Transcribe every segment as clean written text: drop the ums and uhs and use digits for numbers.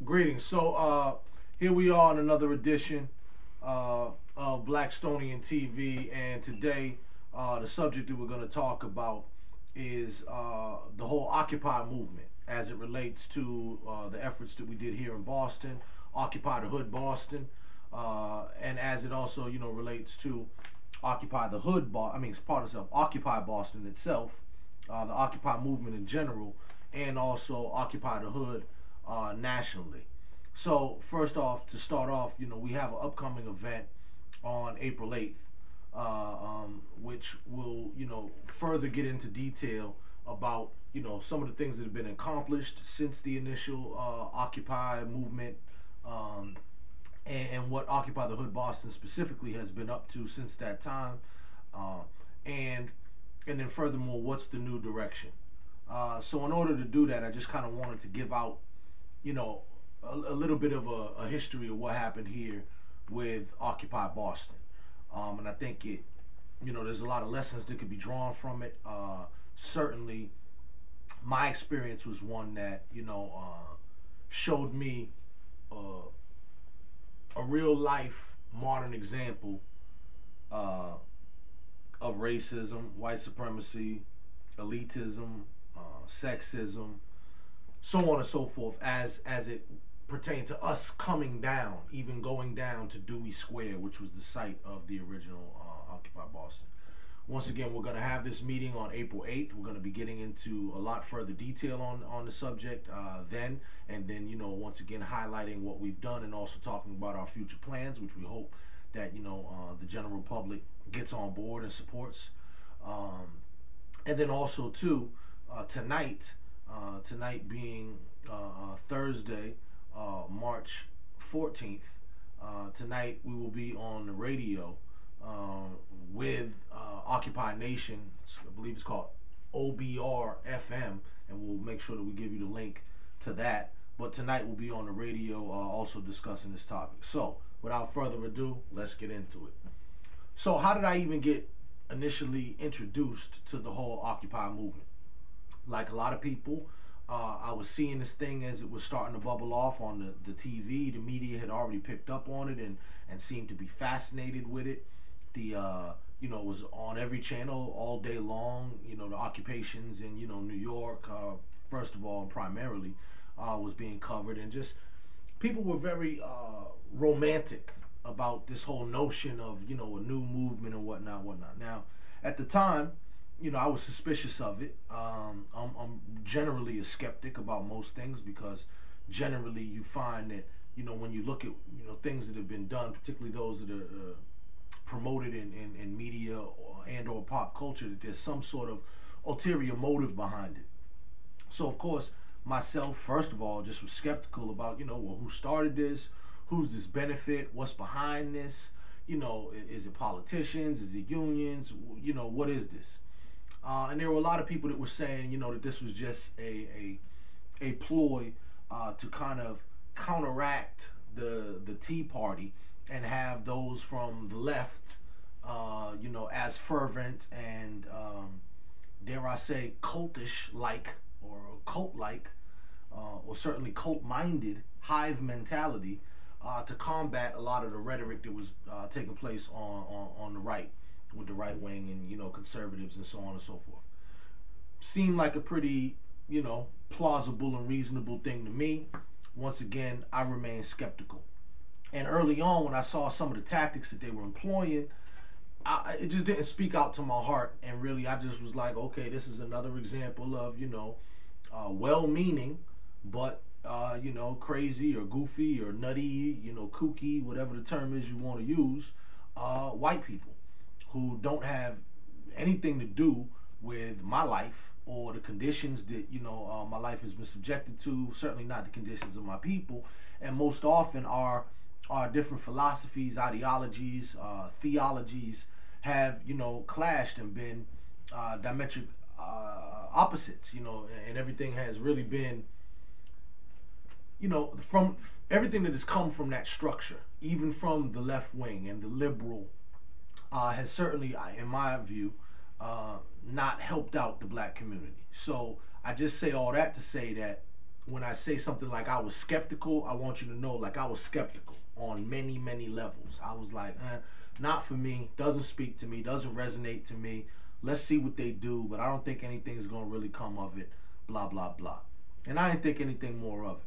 Greetings. So here we are in another edition of Blackstonian TV, and today the subject that we're going to talk about is the whole Occupy movement as it relates to the efforts that we did here in Boston, Occupy the Hood Boston, and as it also relates to Occupy the Hood, it's part of itself, Occupy Boston itself, the Occupy movement in general, and also Occupy the Hood nationally. So first off, to start off, we have an upcoming event on April 8th, which will, further get into detail about, some of the things that have been accomplished since the initial Occupy movement, and what Occupy the Hood Boston specifically has been up to since that time, and then furthermore, what's the new direction. So in order to do that, I just kind of wanted to give out, a little bit of a history of what happened here with Occupy Boston. And I think there's a lot of lessons that could be drawn from it. Certainly, my experience was one that, showed me a real life modern example of racism, white supremacy, elitism, sexism, so on and so forth, as it pertained to us coming down, even going down to Dewey Square, which was the site of the original Occupy Boston. Once again, we're going to have this meeting on April 8th. We're going to be getting into a lot further detail on the subject then, and then, once again, highlighting what we've done and also talking about our future plans, which we hope that, the general public gets on board and supports. And then also, too, tonight being Thursday, March 14th, tonight we will be on the radio with Occupy Nation. I believe it's called OBR FM, and we'll make sure that we give you the link to that. But tonight we'll be on the radio also discussing this topic. So without further ado, let's get into it. So how did I even get initially introduced to the whole Occupy movement? Like a lot of people, I was seeing this thing as it was starting to bubble off on the TV. The media had already picked up on it and seemed to be fascinated with it. It was on every channel all day long. The occupations in, New York, first of all, and primarily, was being covered. And just people were very romantic about this whole notion of, a new movement and whatnot. Now, at the time, I was suspicious of it. I'm generally a skeptic about most things because generally you find that, when you look at, things that have been done, particularly those that are promoted in media or pop culture, that there's some sort of ulterior motive behind it. So, of course, myself, first of all, just was skeptical about, well, who started this? Who's this benefit? What's behind this? Is it politicians? Is it unions? What is this? And there were a lot of people that were saying, that this was just a ploy to kind of counteract the Tea Party and have those from the left, as fervent and, dare I say, cultish-like or cult-like, or certainly cult-minded hive mentality to combat a lot of the rhetoric that was taking place on the right, with the right wing and, conservatives and so on and so forth. Seemed like a pretty, plausible and reasonable thing to me. Once again, I remain skeptical. And early on, when I saw some of the tactics that they were employing, it just didn't speak out to my heart. And really, I just was like, okay, this is another example of, well-meaning, but, crazy or goofy or nutty, kooky, whatever the term is you want to use, white people who don't have anything to do with my life or the conditions that, my life has been subjected to, certainly not the conditions of my people, and most often are different philosophies, ideologies, theologies have, clashed and been diametric opposites, and everything has really been, from everything that has come from that structure, even from the left wing and the liberal, has certainly, in my view, not helped out the black community. So I just say all that to say that when I say something like I was skeptical, I want you to know, like, I was skeptical on many, many levels. I was like, not for me, doesn't speak to me, doesn't resonate to me. Let's see what they do, but I don't think anything's going to really come of it, blah, blah, blah. And I didn't think anything more of it.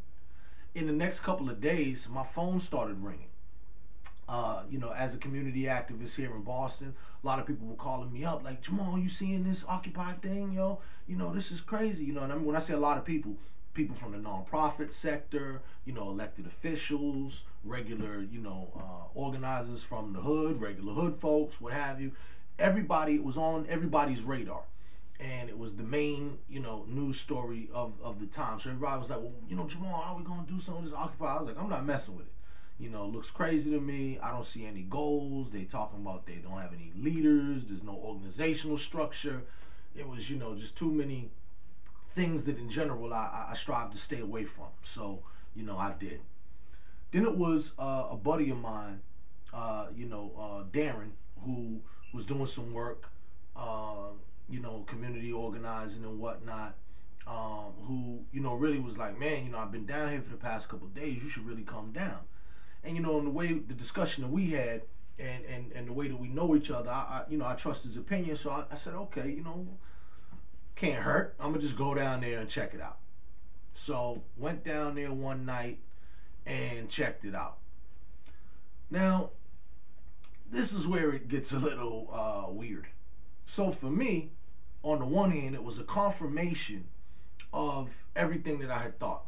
In the next couple of days, my phone started ringing. As a community activist here in Boston, a lot of people were calling me up like, Jamal, you seeing this Occupy thing, yo? This is crazy. And I mean, when I say a lot of people, people from the nonprofit sector, elected officials, regular, organizers from the hood, regular hood folks, what have you. Everybody, it was on everybody's radar. And it was the main, news story of the time. So everybody was like, well, Jamal, how are we going to do some of this Occupy? I was like, I'm not messing with it. It looks crazy to me. I don't see any goals. They talking about they don't have any leaders. There's no organizational structure. It was, just too many things that in general I strive to stay away from. So, I did. Then it was a buddy of mine, Darren, who was doing some work, community organizing and whatnot, who, really was like, man, I've been down here for the past couple of days. You should really come down. And, in the way, the discussion that we had and the way that we know each other, I trust his opinion. So I said, okay, can't hurt. I'm going to just go down there and check it out. So went down there one night and checked it out. Now, this is where it gets a little weird. So for me, on the one hand, it was a confirmation of everything that I had thought.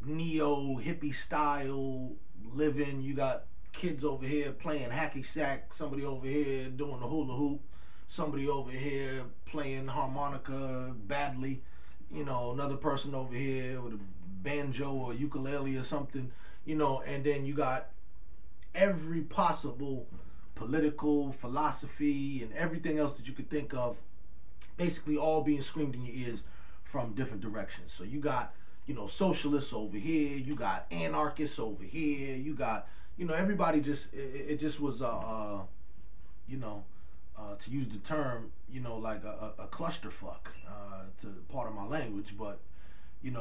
Neo hippie style living. You got kids over here playing hacky sack, somebody over here doing the hula hoop, somebody over here playing harmonica badly, another person over here with a banjo or ukulele or something, and then you got every possible political philosophy and everything else that you could think of, basically all being screamed in your ears from different directions. So you got socialists over here, you got anarchists over here, you got, everybody just, it just was, to use the term, like a clusterfuck, to part of my language, but,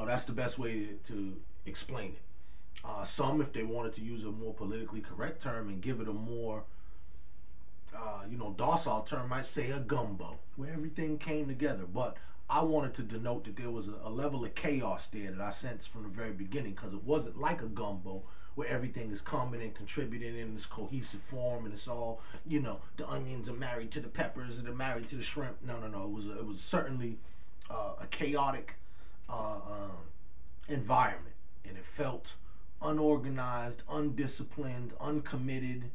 that's the best way to explain it. Some, if they wanted to use a more politically correct term and give it a more, docile term, might say a gumbo, where everything came together. But I wanted to denote that there was a level of chaos there that I sensed from the very beginning, because it wasn't like a gumbo where everything is coming and contributing in this cohesive form and it's all, the onions are married to the peppers and they're married to the shrimp. No. It was certainly a chaotic environment, and it felt unorganized, undisciplined, uncommitted,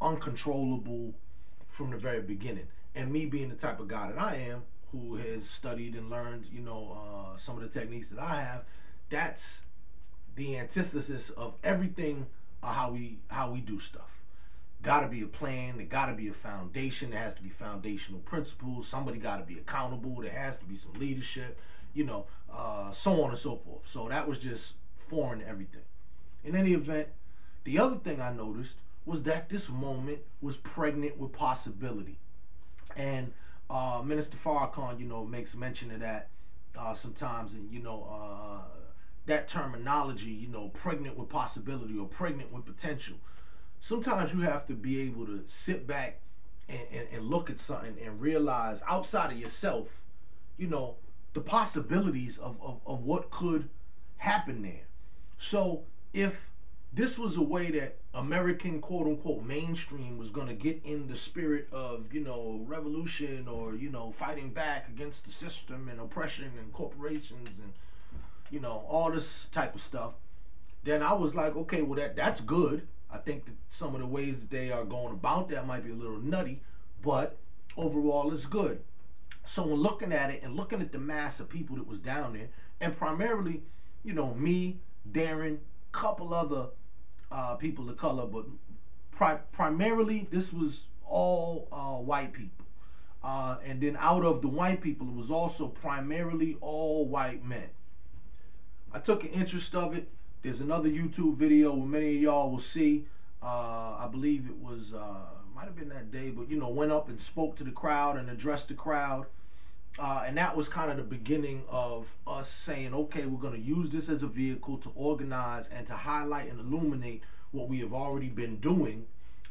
uncontrollable from the very beginning. And me being the type of guy that I am, who has studied and learned, some of the techniques that I have, that's the antithesis of everything how we do stuff. Got to be a plan. There got to be a foundation. There has to be foundational principles. Somebody got to be accountable. There has to be some leadership, so on and so forth. So that was just foreign to everything. In any event, the other thing I noticed was that this moment was pregnant with possibility. And Minister Farrakhan, makes mention of that sometimes, and that terminology, pregnant with possibility or pregnant with potential. Sometimes you have to be able to sit back and look at something and realize outside of yourself, the possibilities of what could happen there. So if this was a way that American quote-unquote mainstream was going to get in the spirit of, revolution or, fighting back against the system and oppression and corporations and, all this type of stuff, then I was like, okay, well, that's good. I think that some of the ways that they are going about that might be a little nutty, but overall it's good. So when looking at it and looking at the mass of people that was down there, and primarily, me, Darren, couple other people of color, but primarily this was all white people. And then out of the white people, it was also primarily all white men. I took an interest of it. There's another YouTube video where many of y'all will see. I believe it was, might have been that day, but, went up and spoke to the crowd and addressed the crowd. And that was kind of the beginning of us saying, okay, we're going to use this as a vehicle to organize and to highlight and illuminate what we have already been doing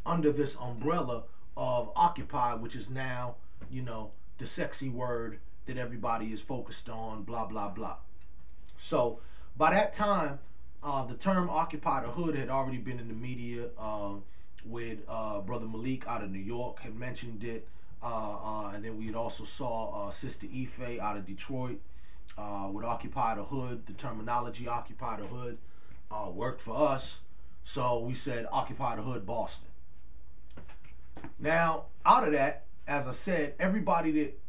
under this umbrella of Occupy, which is now, the sexy word that everybody is focused on, blah, blah, blah. So by that time, the term Occupy the Hood had already been in the media, with Brother Malik out of New York had mentioned it. And then we had also saw Sister Ife out of Detroit with Occupy the Hood. The terminology Occupy the Hood worked for us. So we said Occupy the Hood Boston. Now, out of that, as I said, everybody that,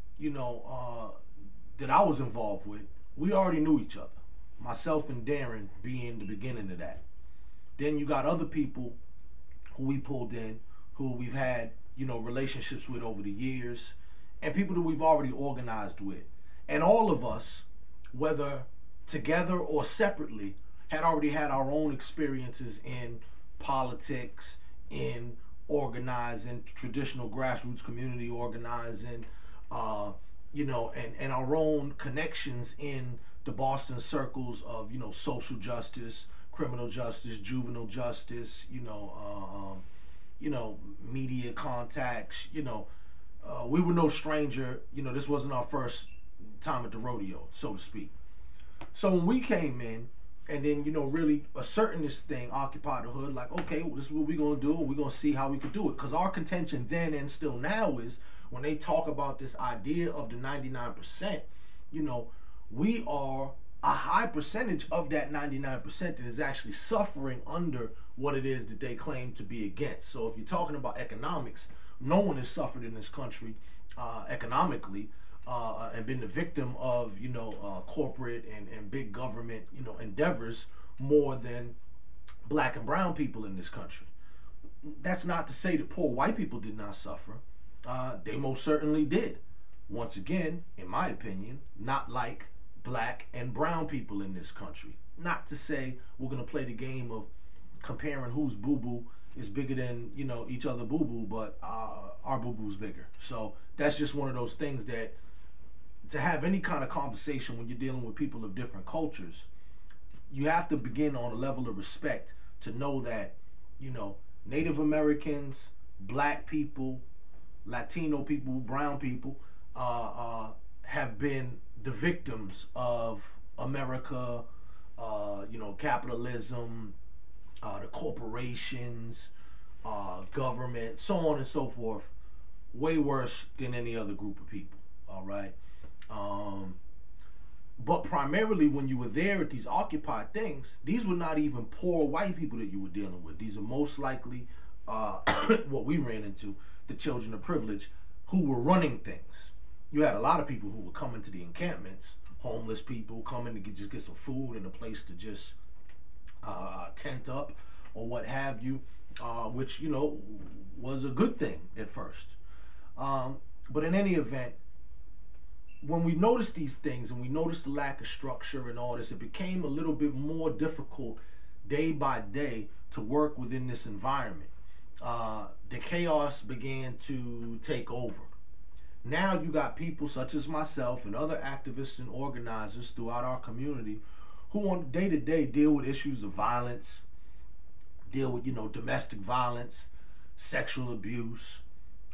that I was involved with, we already knew each other. Myself and Darren being the beginning of that. Then you got other people who we pulled in, who we've had, relationships with over the years, and people that we've already organized with. And all of us, whether together or separately, had already had our own experiences in politics, in organizing, traditional grassroots community organizing, and our own connections in the Boston circles of, social justice, criminal justice, juvenile justice, media contacts, we were no stranger. This wasn't our first time at the rodeo, so to speak. So when we came in and then, really asserting this thing, Occupy the Hood, like, okay, well, this is what we're going to do, and we're going to see how we could do it. Because our contention then and still now is, when they talk about this idea of the 99%, we are a high percentage of that 99% that is actually suffering under what it is that they claim to be against. So if you're talking about economics, no one has suffered in this country economically and been the victim of, corporate and big government, endeavors more than black and brown people in this country. That's not to say that poor white people did not suffer. They most certainly did. Once again, in my opinion, not like black and brown people in this country. Not to say we're going to play the game of comparing whose boo-boo is bigger than, each other boo-boo, but our boo-boo's bigger. So that's just one of those things that, to have any kind of conversation when you're dealing with people of different cultures, you have to begin on a level of respect to know that, Native Americans, black people, Latino people, brown people, have been the victims of America, capitalism, the corporations, government, so on and so forth, way worse than any other group of people, all right? But primarily when you were there at these occupied things, these were not even poor white people that you were dealing with. These are most likely what we ran into, the children of privilege, who were running things. You had a lot of people who were coming to the encampments, homeless people coming to just get some food and a place to just tent up or what have you, which, was a good thing at first. But in any event, when we noticed these things and we noticed the lack of structure and all this, it became a little bit more difficult day by day to work within this environment. The chaos began to take over. Now you got people such as myself and other activists and organizers throughout our community who on day to day deal with issues of violence, deal with, domestic violence, sexual abuse,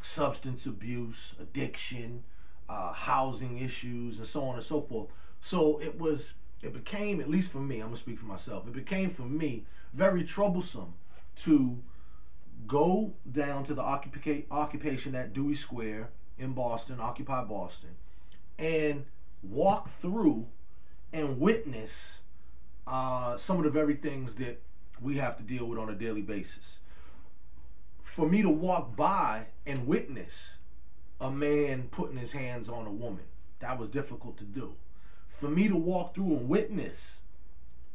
substance abuse, addiction, housing issues, and so on and so forth. So it became, at least for me, I'm gonna speak for myself, it became for me very troublesome to go down to the occupation at Dewey Square in Boston, Occupy Boston, and walk through and witness some of the very things that we have to deal with on a daily basis. For me to walk by and witness a man putting his hands on a woman, that was difficult to do. For me to walk through and witness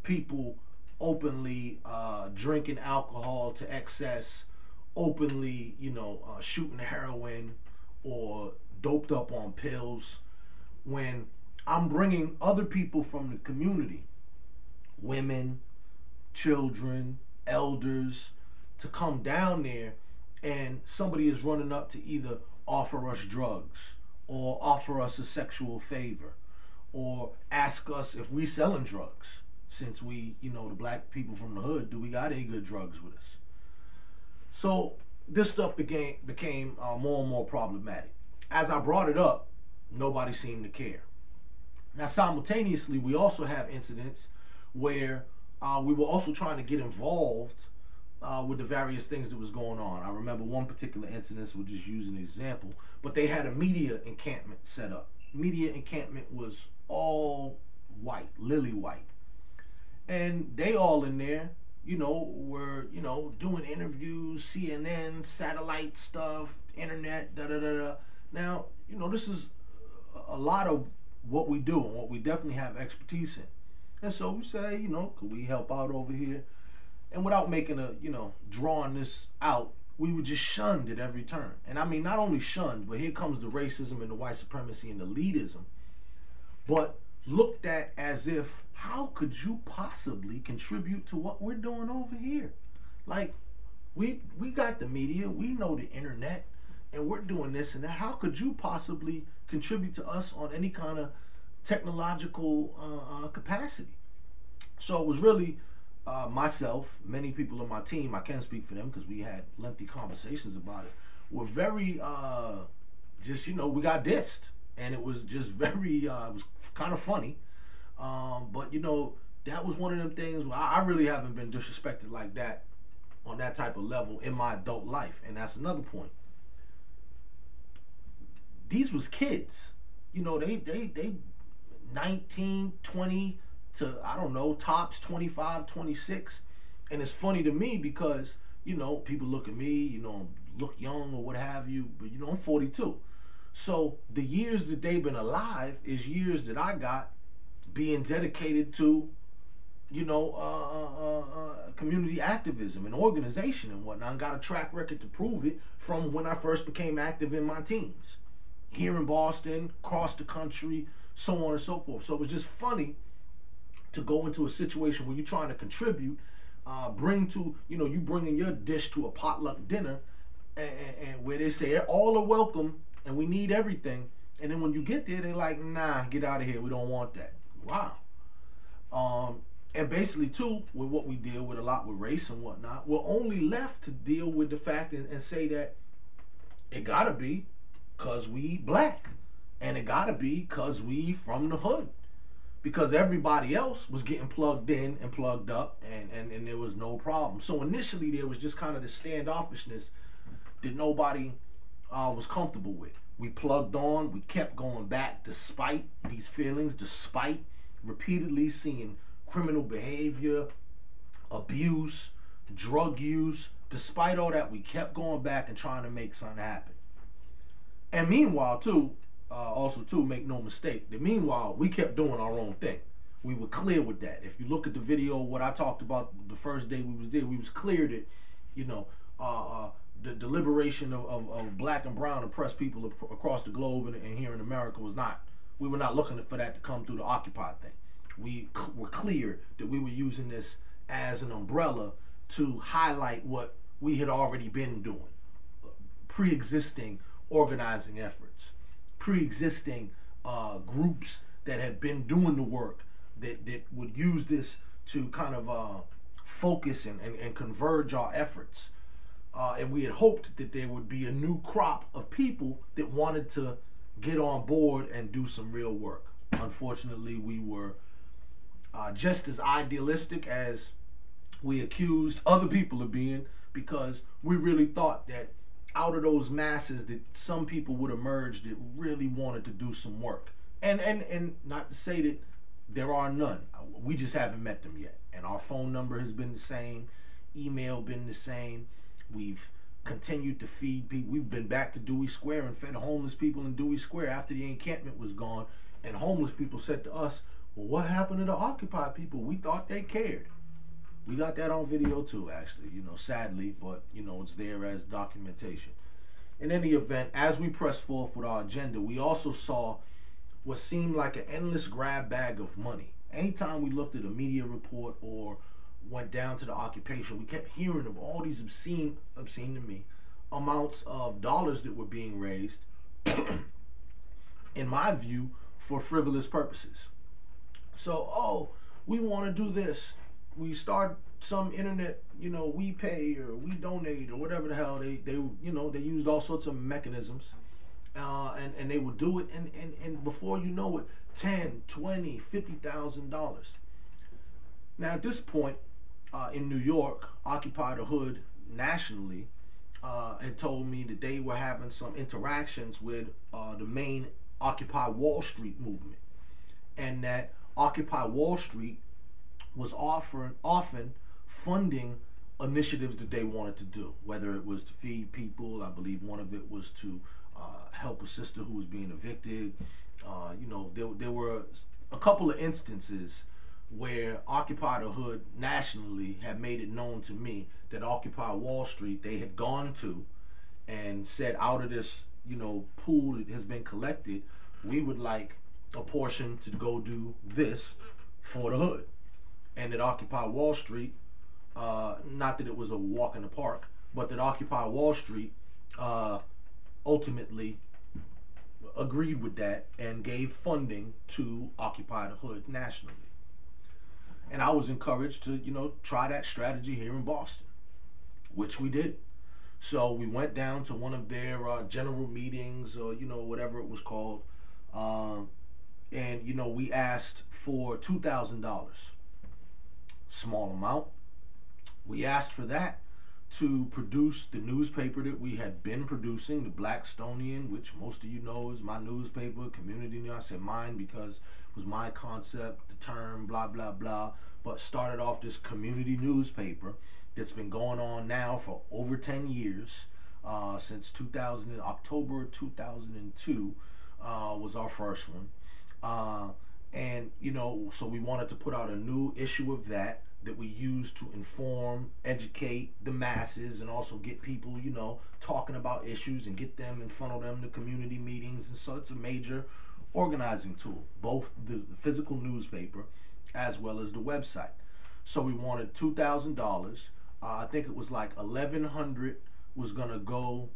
people openly drinking alcohol to excess, openly, shooting heroin or doped up on pills, when I'm bringing other people from the community, women, children, elders, to come down there, and somebody is running up to either offer us drugs or offer us a sexual favor, or ask us if we selling drugs. Since we, the black people from the hood, do we got any good drugs with us? So this stuff became more and more problematic. As I brought it up, nobody seemed to care. Now, simultaneously, we also have incidents where we were also trying to get involved with the various things that was going on. I remember one particular incident, we'll just use an example, but they had a media encampment set up. Media encampment was all white, lily white. And they all in there, were, doing interviews, CNN, satellite stuff, internet, da-da-da-da. Now, this is a lot of what we do and what we definitely have expertise in. And so we say, could we help out over here? And without making drawing this out, we were just shunned at every turn. And I mean, not only shunned, but here comes the racism and the white supremacy and the elitism, but looked at as if, how could you possibly contribute to what we're doing over here? Like, we got the media, we know the internet, and we're doing this and that. How could you possibly contribute to us on any kind of technological capacity? So it was really myself, many people on my team, I can speak for them because we had lengthy conversations about it, were very, we got dissed. And it was just very, it was kind of funny. But, that was one of them things where I really haven't been disrespected like that on that type of level in my adult life. And that's another point. These was kids. They 19, 20 to, I don't know, tops 25, 26. And it's funny to me because, people look at me, look young or what have you. But, I'm 42. So the years that they've been alive is years that I got being dedicated to, community activism and organization and whatnot. I got a track record to prove it from when I first became active in my teens. Here in Boston, across the country, so on and so forth. So it was just funny to go into a situation where you're trying to contribute, you bringing your dish to a potluck dinner, and where they say all are welcome and we need everything, and then when you get there, they're like, nah, get out of here, we don't want that. Wow. And basically, too, with what we deal with a lot with race and whatnot, we're only left to deal with the fact and say that it gotta be because we black, and it gotta be because we from the hood, because everybody else was getting plugged in and plugged up, and there was no problem. So initially, there was just kind of the standoffishness that nobody was comfortable with. We plugged on, we kept going back despite these feelings, despite repeatedly seeing criminal behavior, abuse, drug use. Despite all that, we kept going back and trying to make something happen. And meanwhile, too, make no mistake, that meanwhile, we kept doing our own thing. We were clear with that. If you look at the video, what I talked about the first day we was there, we was clear that, the liberation of black and brown oppressed people across the globe and here in America we were not looking for that to come through the Occupy thing. We were clear that we were using this as an umbrella to highlight what we had already been doing. Pre-existing organizing efforts, pre-existing groups that had been doing the work that would use this to kind of focus and converge our efforts. And we had hoped that there would be a new crop of people that wanted to get on board and do some real work. Unfortunately, we were just as idealistic as we accused other people of being, because we really thought that out of those masses that some people would emerge that really wanted to do some work. And not to say that there are none. We just haven't met them yet. And our phone number has been the same, email been the same. We've continued to feed people. We've been back to Dewey Square and fed homeless people in Dewey Square after the encampment was gone. And homeless people said to us, well, what happened to the Occupy people? We thought they cared. We got that on video too, actually, sadly, but, it's there as documentation. In any event, as we pressed forth with our agenda, we also saw what seemed like an endless grab bag of money. Anytime we looked at a media report or went down to the occupation, we kept hearing of all these obscene to me, amounts of dollars that were being raised in my view, for frivolous purposes. So, oh, we want to do this. We start some internet, we pay or we donate or whatever the hell they used all sorts of mechanisms, and they would do it, and before you know it, 10, 20, $50,000. Now at this point, in New York, Occupy the Hood nationally had told me that they were having some interactions with the main Occupy Wall Street movement, and that Occupy Wall Street was often funding initiatives that they wanted to do, whether it was to feed people. I believe one of it was to help a sister who was being evicted. There were a couple of instances where Occupy the Hood nationally had made it known to me that Occupy Wall Street, they had gone to and said, out of this, pool that has been collected, we would like a portion to go do this for the hood. And that Occupy Wall Street, not that it was a walk in the park, but that Occupy Wall Street ultimately agreed with that and gave funding to Occupy the Hood nationally. And I was encouraged to, try that strategy here in Boston, which we did. So we went down to one of their general meetings, or, whatever it was called. And, we asked for $2,000. Small amount. We asked for that to produce the newspaper that we had been producing, the Blackstonian, which most of you know is my newspaper, community. I said mine because it was my concept, the term, blah, blah, blah. But started off this community newspaper that's been going on now for over 10 years, since October 2002 was our first one. And, so we wanted to put out a new issue of that we use to inform, educate the masses, and also get people, talking about issues and get them in front of them to community meetings. And so it's a major organizing tool, both the physical newspaper as well as the website. So we wanted $2,000. I think it was like $1,100 was going to go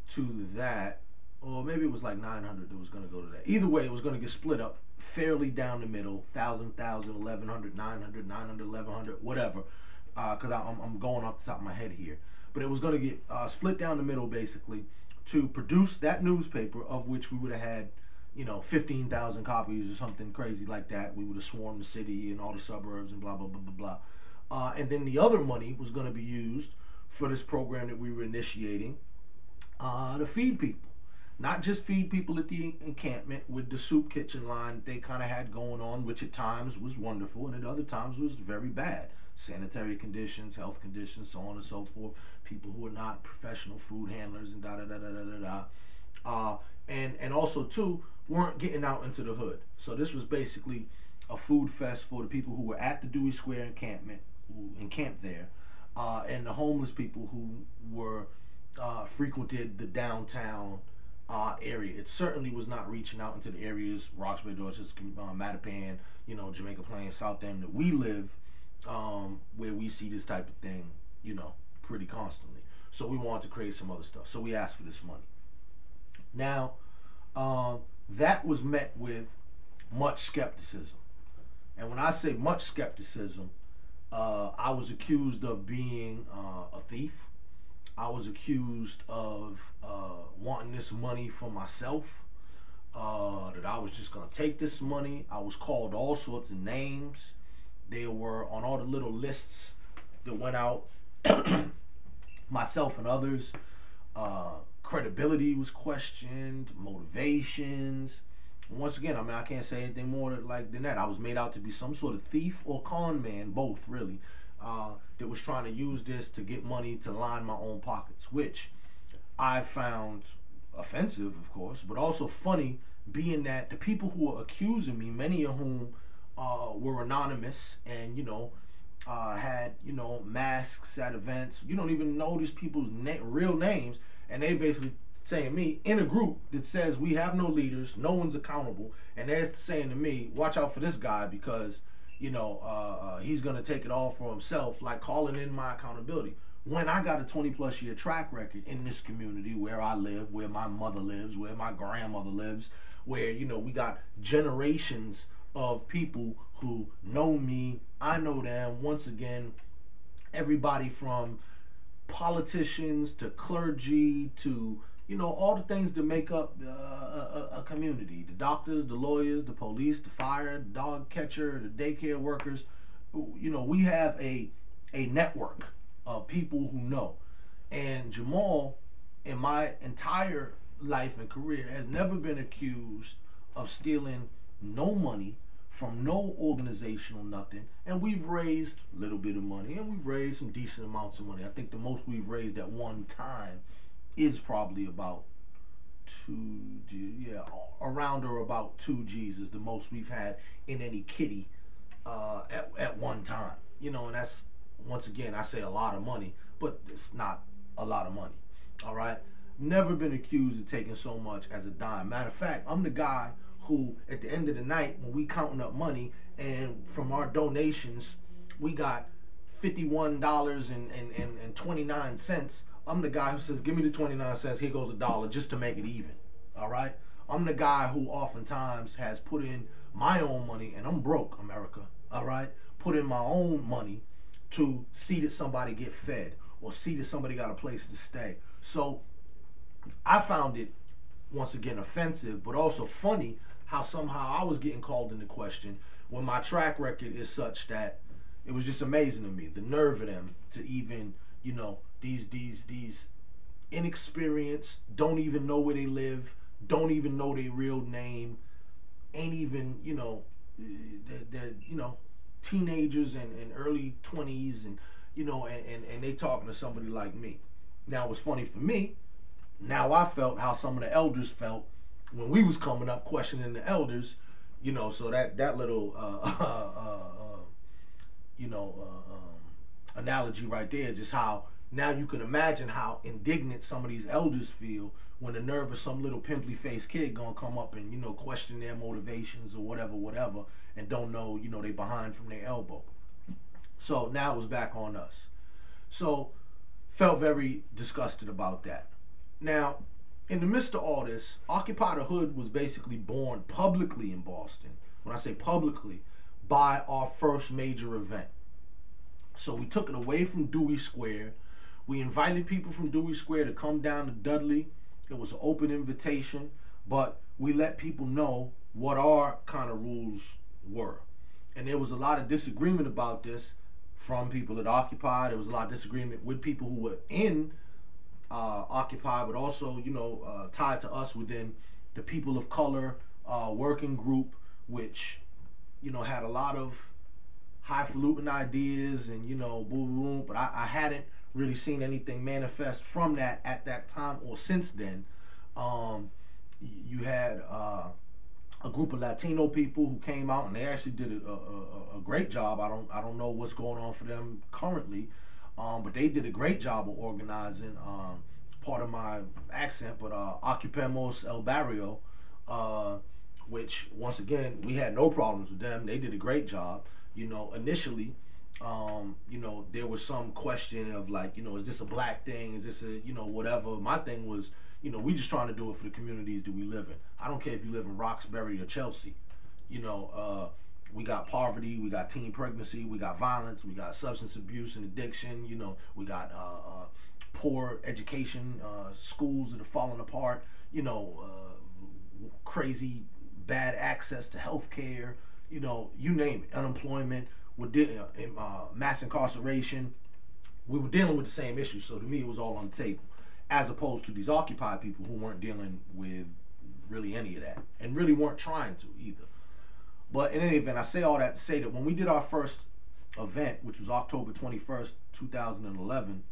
to that, or maybe it was like $900 that was going to go to that. Either way, it was going to get split up fairly down the middle, 1,000, 1,100, 900, 1,100, whatever, because I'm going off the top of my head here. But it was going to get split down the middle, basically, to produce that newspaper, of which we would have had, 15,000 copies or something crazy like that. We would have swarmed the city and all the suburbs and blah, blah, blah, blah, blah. And then the other money was going to be used for this program that we were initiating to feed people. Not just feed people at the encampment with the soup kitchen line they kind of had going on, which at times was wonderful and at other times was very bad. Sanitary conditions, health conditions, so on and so forth. People who are not professional food handlers and da-da-da-da-da-da. And also, too, weren't getting out into the hood. So this was basically a food fest for the people who were at the Dewey Square encampment, who encamped there, and the homeless people who were frequented the downtown area. It certainly was not reaching out into the areas, Roxbury, Dorchester, Mattapan, Jamaica Plain, South End, that we live, where we see this type of thing, pretty constantly. So we wanted to create some other stuff. So we asked for this money. Now, that was met with much skepticism. And when I say much skepticism, I was accused of being a thief. I was accused of wanting this money for myself, that I was just going to take this money. I was called all sorts of names. They were on all the little lists that went out, myself and others. Credibility was questioned, motivations. Once again, I can't say anything more than that. I was made out to be some sort of thief or con man, both really, that was trying to use this to get money to line my own pockets, which I found offensive, of course, but also funny, being that the people who were accusing me, many of whom were anonymous and, had, masks at events. You don't even know these people's real names, and they basically saying me in a group that says we have no leaders, no one's accountable, and they're saying to me, watch out for this guy because, he's going to take it all for himself, like calling in my accountability. when I got a 20+ year track record in this community where I live, where my mother lives, where my grandmother lives, where, you know, we got generations of people who know me, I know them. Once again, everybody from politicians to clergy to, you know, all the things that make up a community. The doctors, the lawyers, the police, the fire, the dog catcher, the daycare workers. You know, we have a network of people who know. And Jamal, in my entire life and career, has never been accused of stealing no money from no organizational nothing. And we've raised a little bit of money, and we've raised some decent amounts of money. I think the most we've raised at one time is probably about around or about 2 G's is the most we've had in any kitty at one time. You know, and that's, once again, I say a lot of money, but it's not a lot of money. All right? Never been accused of taking so much as a dime. Matter of fact, I'm the guy who, at the end of the night, when we counting up money, and from our donations, we got $51.29. I'm the guy who says, give me the 29 cents, here goes $1, just to make it even. All right? I'm the guy who oftentimes has put in my own money, and I'm broke, America. All right? Put in my own money to see that somebody get fed or see that somebody got a place to stay. So I found it, once again, offensive, but also funny how somehow I was getting called into question when my track record is such that it was just amazing to me. The nerve of them to even, you know, these inexperienced, don't even know where they live, don't even know their real name, ain't even, you know, they're you know, teenagers and early 20s, and, you know, and they talking to somebody like me. Now, what's funny for me, now I felt how some of the elders felt when we was coming up questioning the elders, you know, so that little, analogy right there, just how now you can imagine how indignant some of these elders feel when the nerve of some little pimply faced kid gonna come up and, you know, question their motivations or whatever, and don't know, you know, they behind from their elbow. So now it was back on us. So felt very disgusted about that. Now, in the midst of all this, Occupy the Hood was basically born publicly in Boston. When I say publicly, by our first major event. So we took it away from Dewey Square. We invited people from Dewey Square to come down to Dudley. It was an open invitation, but we let people know what our kind of rules were. And there was a lot of disagreement about this from people at Occupy. There was a lot of disagreement with people who were in Occupy, but also, you know, tied to us within the People of Color working group, which, you know, had a lot of highfalutin ideas and, you know, boom, but I hadn't really seen anything manifest from that at that time or since then. You had a group of Latino people who came out, and they actually did a great job. I don't know what's going on for them currently, but they did a great job of organizing. Part of my accent, but Ocupemos El Barrio, which, once again, we had no problems with them. They did a great job. You know, initially, you know, there was some question of, like, you know, is this a black thing? Is this a, you know, whatever? My thing was, you know, we just trying to do it for the communities that we live in. I don't care if you live in Roxbury or Chelsea. You know, we got poverty, we got teen pregnancy, we got violence, we got substance abuse and addiction. You know, we got poor education, schools that are falling apart. You know, crazy bad access to health care. You know, you name it, unemployment, mass incarceration. We were dealing with the same issues, so to me it was all on the table, as opposed to these Occupy people who weren't dealing with really any of that, and really weren't trying to either. But in any event, I say all that to say that when we did our first event, which was October 21st, 2011,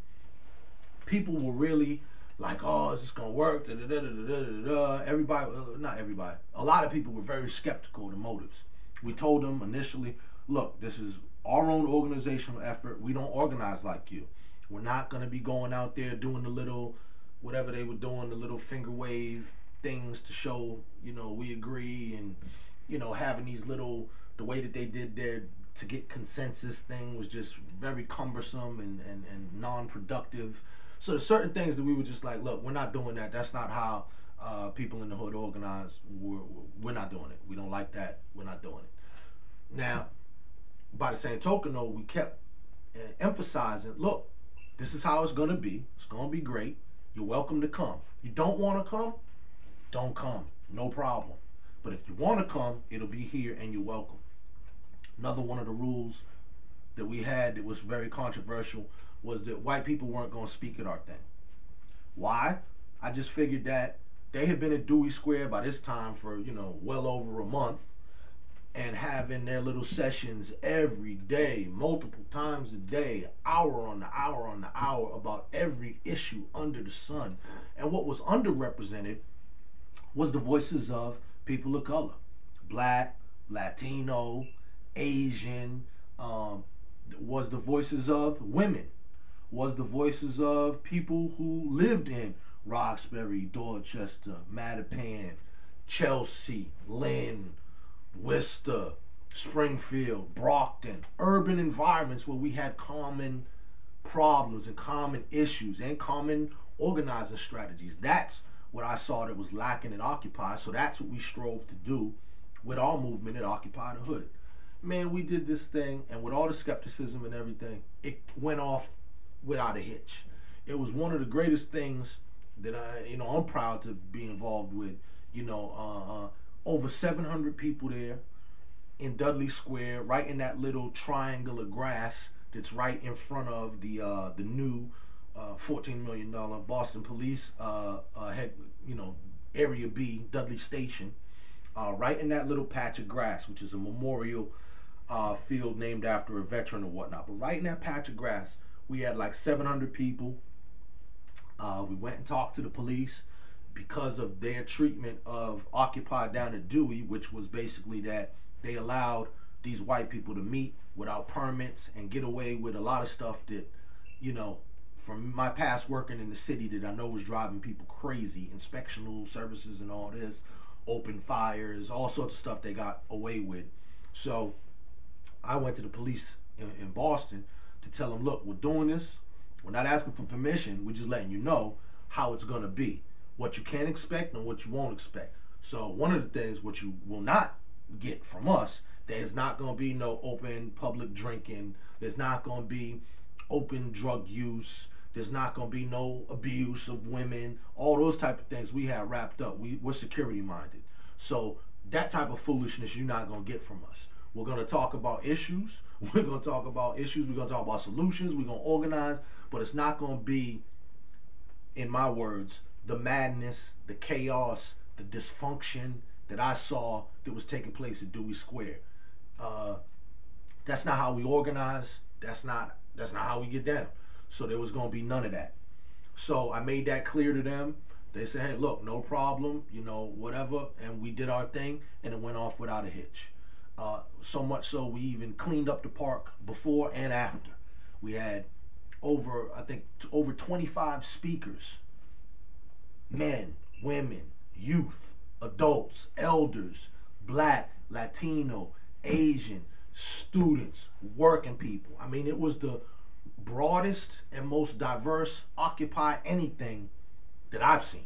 people were really like, oh, is this going to work? Da, da, da, da, da, da, da. Everybody, not everybody, a lot of people were very skeptical of the motives. We told them initially, look, this is our own organizational effort. We don't organize like you. We're not going to be going out there doing the little, whatever they were doing, the little finger wave things to show, you know, we agree, and, you know, having these little, the way that they did their to get consensus thing was just very cumbersome and non-productive. So there's certain things that we were just like, look, we're not doing that. That's not how people in the hood organize. We're not doing it. We don't like that. We're not doing it. Now, by the same token, though, we kept emphasizing, look, this is how it's going to be. It's going to be great. You're welcome to come. You don't want to come? Don't come. No problem. But if you want to come, it'll be here and you're welcome. Another one of the rules that we had that was very controversial was that white people weren't going to speak at our thing. Why? I just figured that they had been at Dewey Square by this time for, well over a month, and having their little sessions every day, multiple times a day, hour on the hour on the hour, about every issue under the sun. And what was underrepresented was the voices of people of color, Black, Latino, Asian, was the voices of women, was the voices of people who lived in Roxbury, Dorchester, Mattapan, Chelsea, Lynn, Worcester, Springfield, Brockton, urban environments where we had common problems and common issues and common organizing strategies. That's what I saw that was lacking in Occupy, so that's what we strove to do with our movement at Occupy the Hood. Man, we did this thing, and with all the skepticism and everything, it went off without a hitch. It was one of the greatest things that I'm proud to be involved with. Over 700 people there in Dudley Square, right in that little triangle of grass that's right in front of the new $14 million Boston Police Area B, Dudley Station, right in that little patch of grass, which is a memorial field named after a veteran or whatnot. But right in that patch of grass, we had like 700 people. We went and talked to the police because of their treatment of Occupy down at Dewey, which was basically that they allowed these white people to meet without permits and get away with a lot of stuff that, from my past working in the city, that I know was driving people crazy. Inspectional services and all this, open fires, all sorts of stuff they got away with. So I went to the police in Boston to tell them, look, we're doing this. We're not asking for permission. We're just letting you know how it's going to be, what you can expect and what you won't expect. So one of the things what you will not get from us, there's not going to be no open public drinking. There's not going to be open drug use. There's not going to be no abuse of women. All those type of things we have wrapped up. We're security minded. So that type of foolishness you're not going to get from us. We're going to talk about issues. We're going to talk about solutions. We're going to organize. But it's not going to be, in my words, the madness, the chaos, the dysfunction that I saw that was taking place at Dewey Square. That's not how we organize. That's not how we get down. So there was going to be none of that. So I made that clear to them. They said, hey, look, no problem, whatever. And we did our thing, and it went off without a hitch. So much so we even cleaned up the park before and after. We had over 25 speakers, men, women, youth, adults, elders, Black, Latino, Asian, students, working people. I mean, it was the broadest and most diverse Occupy anything that I've seen.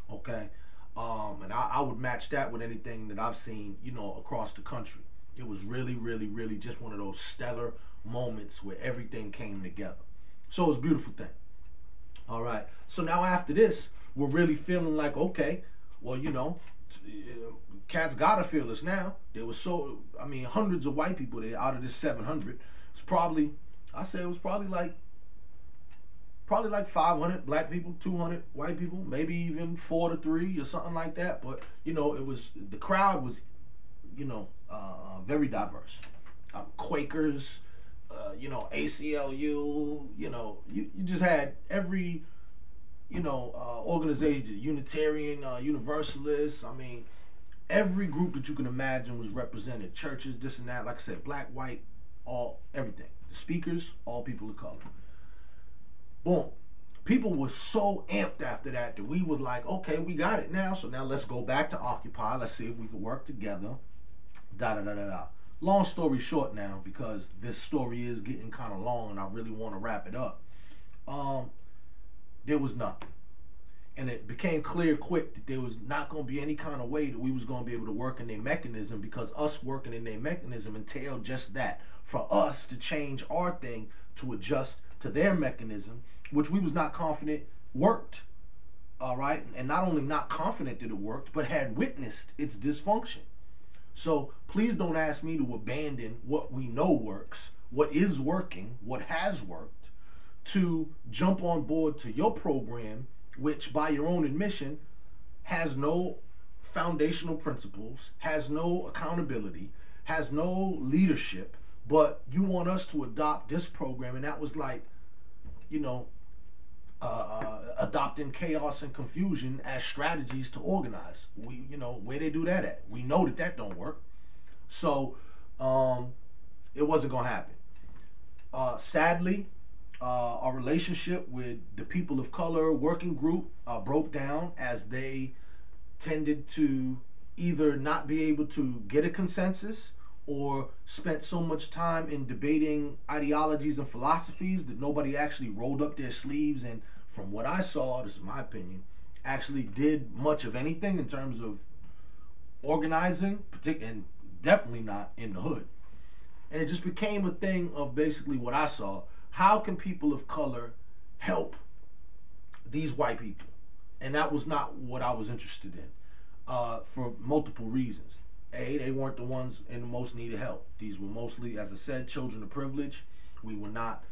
Okay. And I would match that with anything that I've seen, across the country. It was really, really, really just one of those stellar moments where everything came together. So it was a beautiful thing. All right. So now after this, we're really feeling like, okay, well, cats gotta feel us now. There was hundreds of white people there out of this 700. It's probably like 500 Black people, 200 white people, maybe even 4 to 3 or something like that. But the crowd was very diverse. Quakers, ACLU, you just had every organization, Unitarian, Universalists. I mean, every group that you can imagine was represented. Churches, this and that. Like I said, Black, white, everything. The speakers, all people of color. Boom. People were so amped after that we were like, okay, we got it now. So now let's go back to Occupy. Let's see if we can work together. long story short now, because this story is getting kind of long and I really want to wrap it up, there was nothing. And it became clear quick that there was not going to be any kind of way that we was going to be able to work in their mechanism, because us working in their mechanism entailed just that. For us to change our thing to adjust to their mechanism, which we was not confident worked. All right. And not only not confident that it worked, but had witnessed its dysfunction. So please don't ask me to abandon what we know works, what is working, what has worked, to jump on board to your program, which by your own admission has no foundational principles, has no accountability, has no leadership, but you want us to adopt this program. And that was like, you know, adopting chaos and confusion as strategies to organize. We, you know, where they do that at? We know that that don't work. So it wasn't going to happen. Sadly, our relationship with the people of color working group broke down, as they tended to either not be able to get a consensus, or spent so much time in debating ideologies and philosophies that nobody actually rolled up their sleeves and, from what I saw, this is my opinion, actually did much of anything in terms of organizing, and definitely not in the hood. And it just became a thing of basically what I saw. How can people of color help these white people? And that was not what I was interested in, for multiple reasons. A, they weren't the ones in the most need of help. These were mostly, as I said, children of privilege. We were not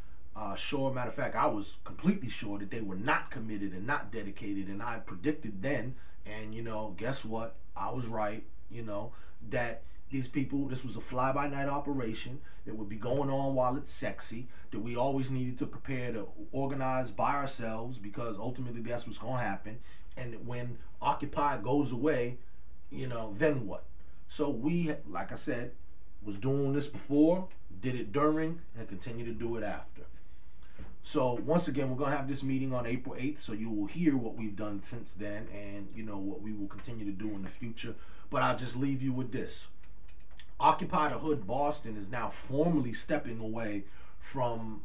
sure. Matter of fact, I was completely sure that they were not committed and not dedicated. And I predicted then, and, you know, guess what? I was right, you know, that these people, this was a fly-by-night operation. It would be going on while it's sexy, that we always needed to prepare to organize by ourselves, because ultimately that's what's going to happen. And when Occupy goes away, you know, then what? So we, like I said, was doing this before, did it during, and continue to do it after. So once again, we're going to have this meeting on April 8th, so you will hear what we've done since then, and, you know, what we will continue to do in the future. But I'll just leave you with this. Occupy the Hood Boston is now formally stepping away from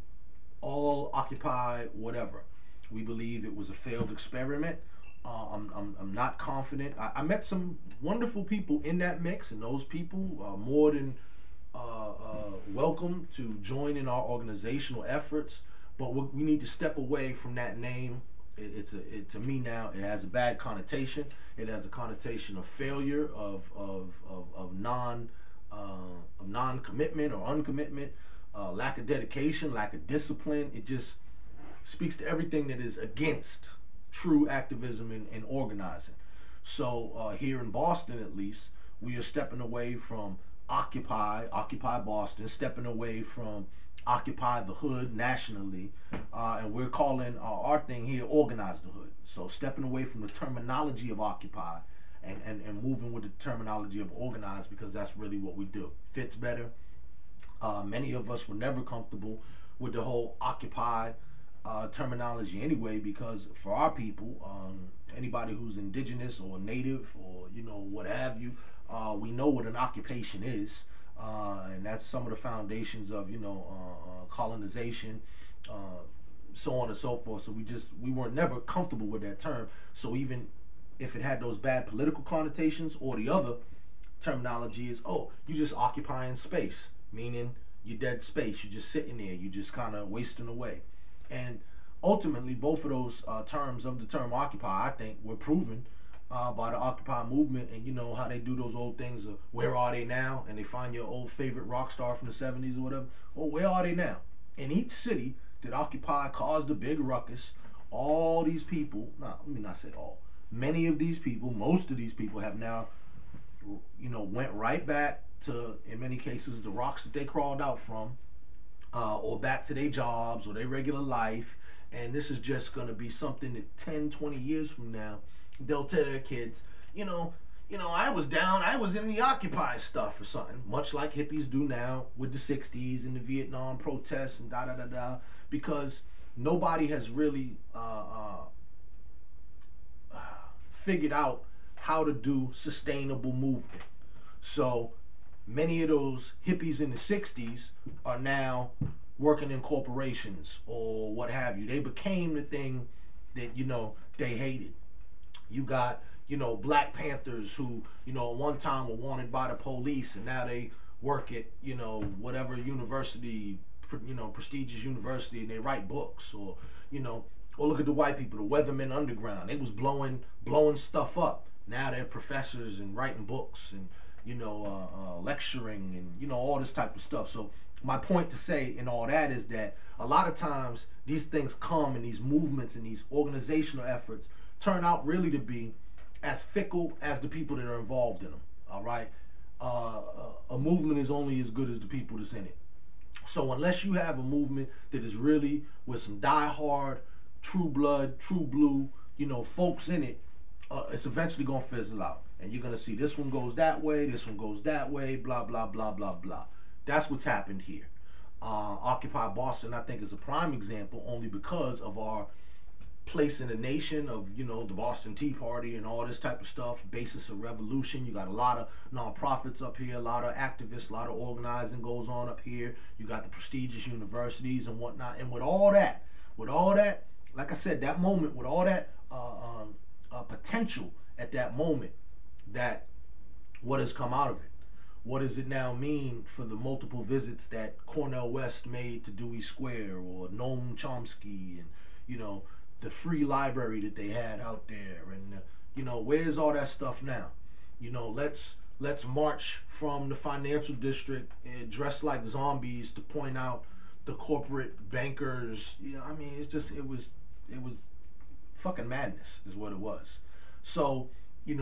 all Occupy whatever. We believe it was a failed experiment. I'm not confident. I met some wonderful people in that mix, and those people are more than welcome to join in our organizational efforts. But we need to step away from that name. To me now, it has a bad connotation. It has a connotation of failure, of non-commitment or uncommitment, lack of dedication, lack of discipline. It just speaks to everything that is against true activism and organizing. So here in Boston, at least, we are stepping away from Occupy Boston, stepping away from Occupy the Hood nationally, and we're calling our thing here Organize the Hood. So stepping away from the terminology of Occupy and moving with the terminology of Organize, because that's really what we do. Fits better. Many of us were never comfortable with the whole Occupy terminology anyway, because for our people, anybody who's indigenous or native or, you know, what have you, we know what an occupation is, and that's some of the foundations of, you know, colonization, so on and so forth. So we weren't never comfortable with that term. So even if it had those bad political connotations, or the other terminology is, oh, you just occupying space, meaning you're dead space, you're just sitting there, you just kind of wasting away. And ultimately, both of those terms of the term occupy, I think, were proven by the Occupy movement. And you know how they do those old things of where are they now? And they find your old favorite rock star from the 70s or whatever. Well, where are they now? In each city that Occupy caused a big ruckus, all these people, let me not say all, many of these people, most of these people have now, you know, went right back to, in many cases, the rocks that they crawled out from, or back to their jobs or their regular life. And this is just going to be something that 10, 20 years from now, they'll tell their kids, you know, I was down, I was in the Occupy stuff or something, much like hippies do now with the 60s and the Vietnam protests and da-da-da-da, because nobody has really figured out how to do sustainable movement. So many of those hippies in the 60s are now working in corporations or what have you. They became the thing that, they hated. You got, Black Panthers who, at one time were wanted by the police, and now they work at, whatever university, prestigious university, and they write books. Or, or look at the white people, the Weathermen Underground. They was blowing stuff up. Now they're professors and writing books and, lecturing and, all this type of stuff. So my point to say in all that is that a lot of times these things come, and these movements and these organizational efforts turn out really to be as fickle as the people that are involved in them. All right. A movement is only as good as the people that's in it. So unless you have a movement that is really with some diehard, true blood, true blue, folks in it, it's eventually going to fizzle out. And you're going to see this one goes that way, this one goes that way, blah, blah, blah, blah, blah. That's what's happened here. Occupy Boston, I think, is a prime example only because of our place in the nation of, the Boston Tea Party and all this type of stuff, basis of revolution. You got a lot of nonprofits up here, a lot of activists, a lot of organizing goes on up here. You got the prestigious universities and whatnot. And with all that, like I said, that moment, with all that potential at that moment, that what has come out of it? What does it now mean for the multiple visits that Cornel West made to Dewey Square, or Noam Chomsky, and, the free library that they had out there, and where's all that stuff now? Let's march from the financial district and dress like zombies to point out the corporate bankers. It was fucking madness is what it was. So we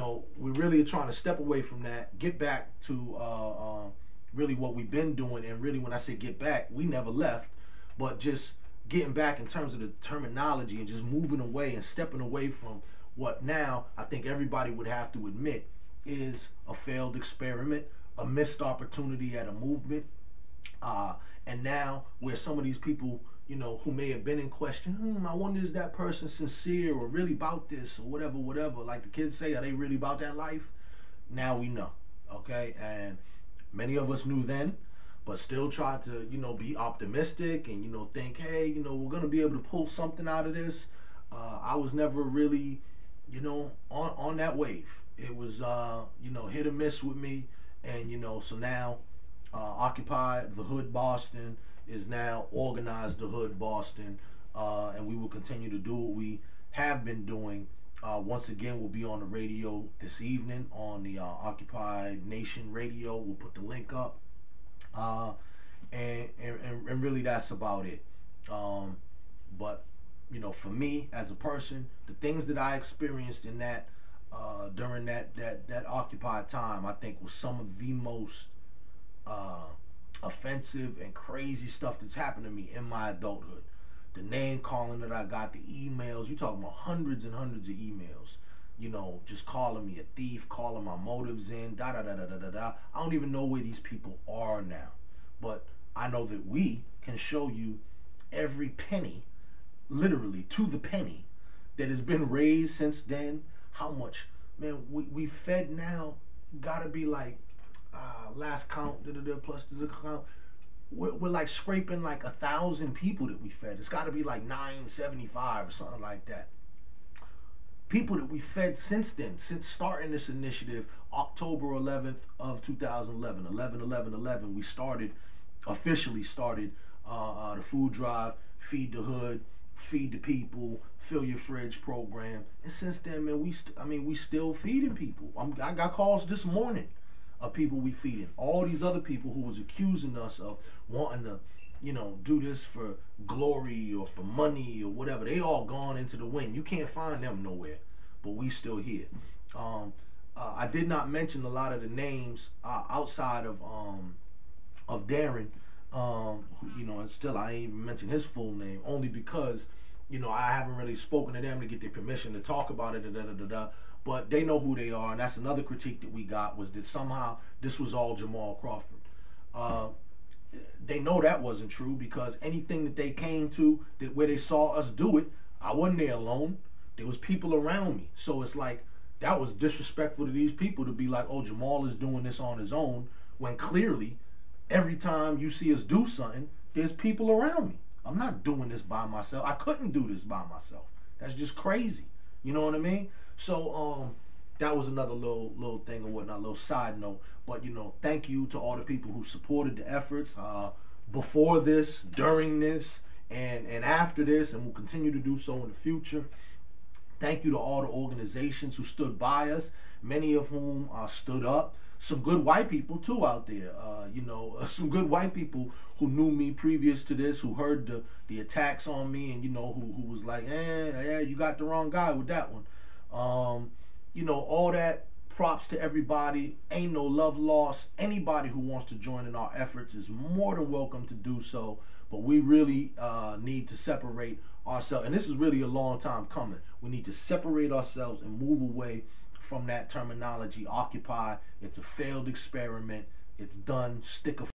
really are trying to step away from that, get back to really what we've been doing. And really, when I say get back, we never left, but just getting back in terms of the terminology and just moving away and stepping away from what now I think everybody would have to admit is a failed experiment, a missed opportunity at a movement. And now where some of these people, who may have been in question, I wonder, is that person sincere or really about this or whatever, like the kids say, are they really about that life? Now we know, okay? And many of us knew then, but still tried to, be optimistic and, think, hey, we're going to be able to pull something out of this. I was never really, on that wave. It was, hit or miss with me. And, so now Occupy the Hood Boston is now Organize the Hood Boston. And we will continue to do what we have been doing. Once again, we'll be on the radio this evening on the Occupy Nation Radio. We'll put the link up. And really that's about it. But for me as a person, the things that I experienced in that during that occupied time, I think was some of the most offensive and crazy stuff that's happened to me in my adulthood. The name calling that I got, the emails, you talking about hundreds and hundreds of emails, just calling me a thief, calling my motives in, da da da da da da da. I don't even know where these people are now, but I know that we can show you every penny, literally to the penny, that has been raised since then. How much, man, we fed now, gotta be like, last count, plus the count, we're like scraping like 1,000 people that we fed. It's gotta be like 975 or something like that. People that we fed since then, since starting this initiative, October 11th of 2011, 11/11/11, we officially started the food drive, Feed the Hood, Feed the People, Fill Your Fridge program. And since then, man, we still feeding people. I got calls this morning of people we feeding. All these other people who was accusing us of wanting to, do this for glory or for money or whatever, they all gone into the wind. You can't find them nowhere, but we still here. I did not mention a lot of the names outside of Darren, and still I ain't even mentioned his full name, only because, I haven't really spoken to them to get their permission to talk about it, but they know who they are. And that's another critique that we got, was that somehow this was all Jamal Crawford. They know that wasn't true, because anything that they came to where they saw us do it, I wasn't there alone. There was people around me. So it's like, that was disrespectful to these people to be like, oh, Jamal is doing this on his own. when clearly every time you see us do something, there's people around me. I'm not doing this by myself. I couldn't do this by myself. That's just crazy. You know what I mean? So that was another little thing or whatnot, little side note. But thank you to all the people who supported the efforts before this, during this, and after this, and will continue to do so in the future. Thank you to all the organizations who stood by us, many of whom stood up. Some good white people too out there, some good white people who knew me previous to this, who heard the attacks on me, and who was like, you got the wrong guy with that one. All that. Props to everybody. Ain't no love lost. Anybody who wants to join in our efforts is more than welcome to do so. But we really need to separate ourselves. And this is really a long time coming. We need to separate ourselves and move away from that terminology, Occupy. It's a failed experiment. It's done. Stick a